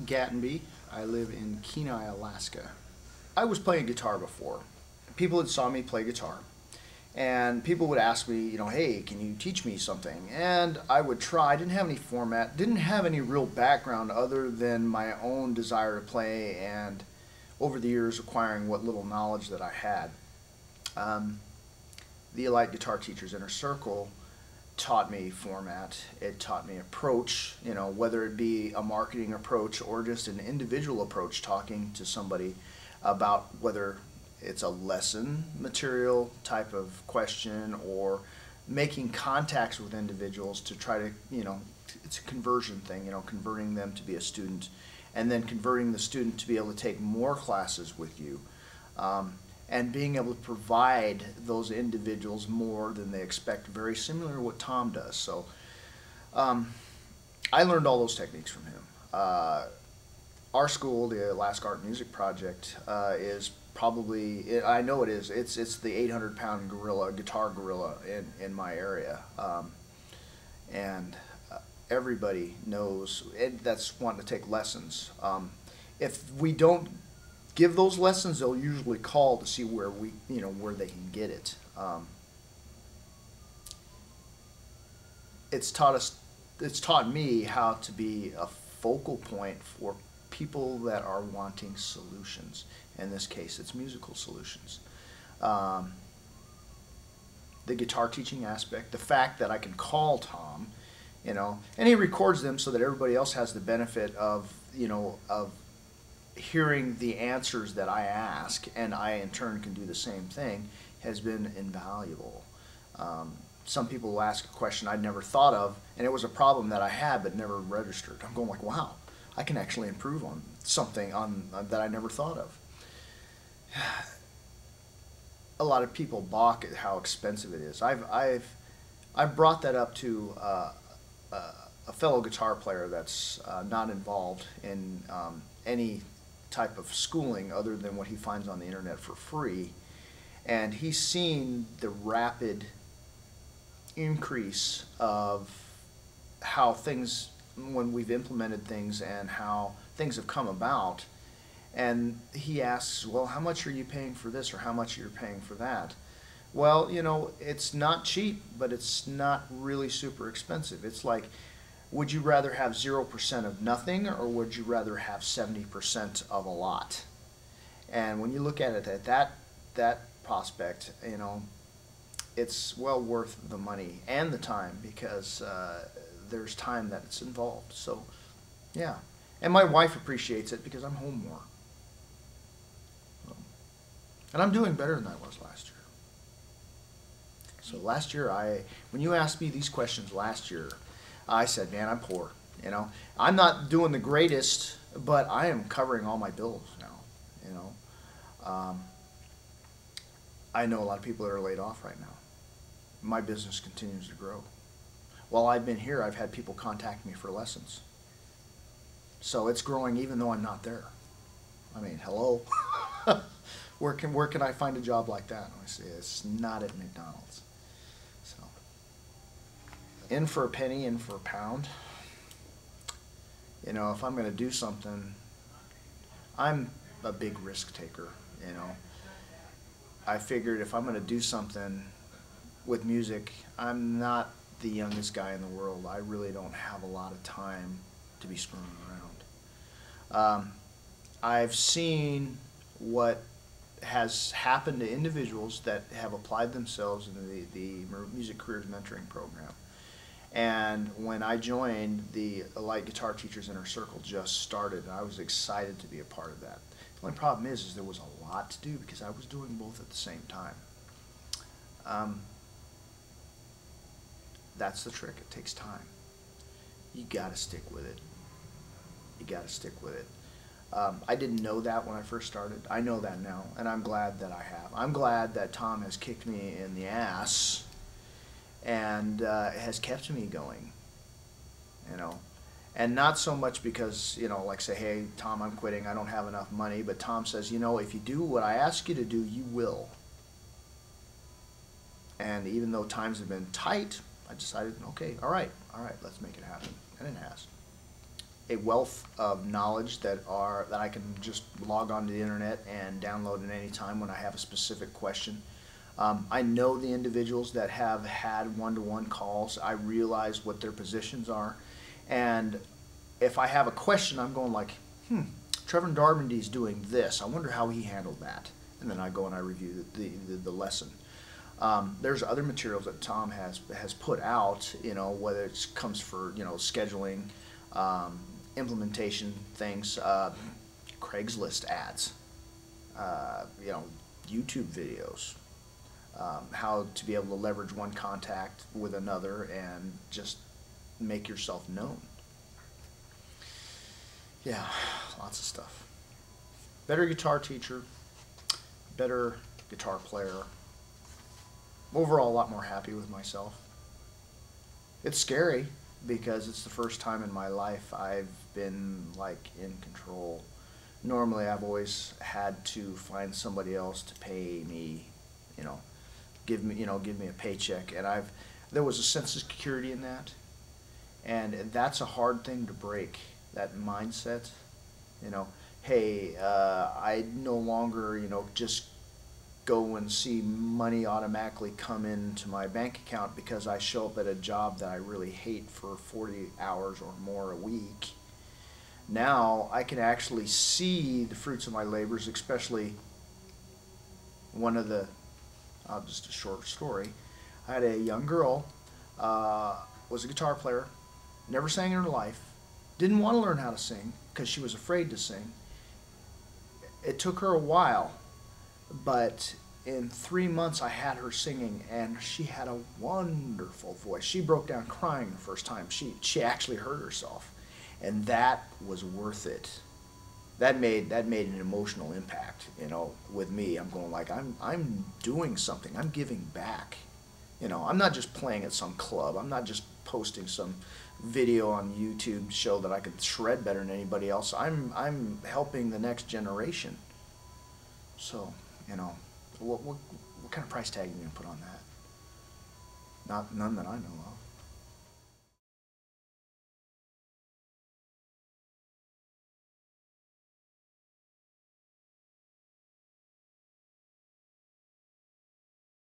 Gattenby. I live in Kenai, Alaska. I was playing guitar before. People had saw me play guitar, and people would ask me, hey, can you teach me something? And I would try. I didn't have any format, didn't have any real background other than my own desire to play, and over the years acquiring what little knowledge that I had. The Elite Guitar Teachers Inner Circle taught me format. It taught me approach, whether it be a marketing approach or just an individual approach, talking to somebody about whether it's a lesson material type of question or making contacts with individuals to try to, it's a conversion thing, converting them to be a student and then converting the student to be able to take more classes with you. And being able to provide those individuals more than they expect, very similar to what Tom does. So I learned all those techniques from him. Our school, the Alaska Art Music Project, is probably, I know it is, it's the 800-pound gorilla, guitar gorilla in my area. And everybody knows that's wanting to take lessons. If we don't give those lessons, they'll usually call to see where where they can get it. It's taught me how to be a focal point for people that are wanting solutions. In this case, it's musical solutions. The guitar teaching aspect, the fact that I can call Tom, and he records them so that everybody else has the benefit of, of hearing the answers that I ask, and I in turn can do the same thing, has been invaluable. Some people will ask a question I'd never thought of, and it was a problem that I had but never registered. I'm going like, wow, I can actually improve on something that I never thought of. A lot of people balk at how expensive it is. I've brought that up to a fellow guitar player that's not involved in any type of schooling other than what he finds on the internet for free, and he's seen the rapid increase of how things, when we've implemented things and how things have come about, and he asks, well, how much are you paying for this, or how much are you paying for that? Well, it's not cheap, but it's not really super expensive. It's like, would you rather have 0% of nothing, or would you rather have 70% of a lot? And when you look at it at that prospect, it's well worth the money and the time, because there's time that it's involved. So, yeah. And my wife appreciates it because I'm home more. And I'm doing better than I was last year. So last year, when you asked me these questions last year, I said, man, I'm poor. I'm not doing the greatest, but I am covering all my bills now. I know a lot of people that are laid off right now. My business continues to grow. While I've been here, I've had people contact me for lessons. So it's growing even though I'm not there. I mean, hello. Where can I find a job like that? I say, it's not at McDonald's. So, in for a penny, in for a pound. If I'm going to do something, I'm a big risk taker. I figured if I'm going to do something with music, I'm not the youngest guy in the world. I really don't have a lot of time to be screwing around. I've seen what has happened to individuals that have applied themselves in the Music Careers Mentoring Program. And when I joined, the Elite Guitar Teachers Inner Circle just started, and I was excited to be a part of that. The only problem is there was a lot to do because I was doing both at the same time. That's the trick. It takes time. You got to stick with it. You got to stick with it. I didn't know that when I first started. I know that now, and I'm glad that I have. I'm glad that Tom has kicked me in the ass and has kept me going, And not so much because, like say, hey, Tom, I'm quitting, I don't have enough money, but Tom says, if you do what I ask you to do, you will. And even though times have been tight, I decided, okay, all right, let's make it happen. And it has. a wealth of knowledge that I can just log onto the internet and download at any time when I have a specific question. I know the individuals that have had one-to-one calls. I realize what their positions are, and if I have a question, I'm going like, Trevor Darbandy's doing this. I wonder how he handled that, and then I go and I review the lesson. There's other materials that Tom has put out, whether it comes for scheduling, implementation things, Craigslist ads, YouTube videos, how to be able to leverage one contact with another and just make yourself known. Yeah, lots of stuff. Better guitar teacher, better guitar player. Overall, a lot more happy with myself. It's scary because it's the first time in my life I've been like in control. Normally, I've always had to find somebody else to pay me, give me a paycheck, and there was a sense of security in that, and that's a hard thing to break. That mindset, hey, I no longer, just go and see money automatically come into my bank account because I show up at a job that I really hate for 40 hours or more a week. Now I can actually see the fruits of my labors, especially just a short story. I had a young girl, was a guitar player, never sang in her life, didn't want to learn how to sing because she was afraid to sing. It took her a while, but in 3 months I had her singing, and she had a wonderful voice. She broke down crying the first time. She actually hurt herself, and that was worth it. That made an emotional impact, with me. I'm going like, I'm doing something. I'm giving back. I'm not just playing at some club. I'm not just posting some video on YouTube to show that I could shred better than anybody else. I'm helping the next generation. So, what kind of price tag are you gonna put on that? None that I know of.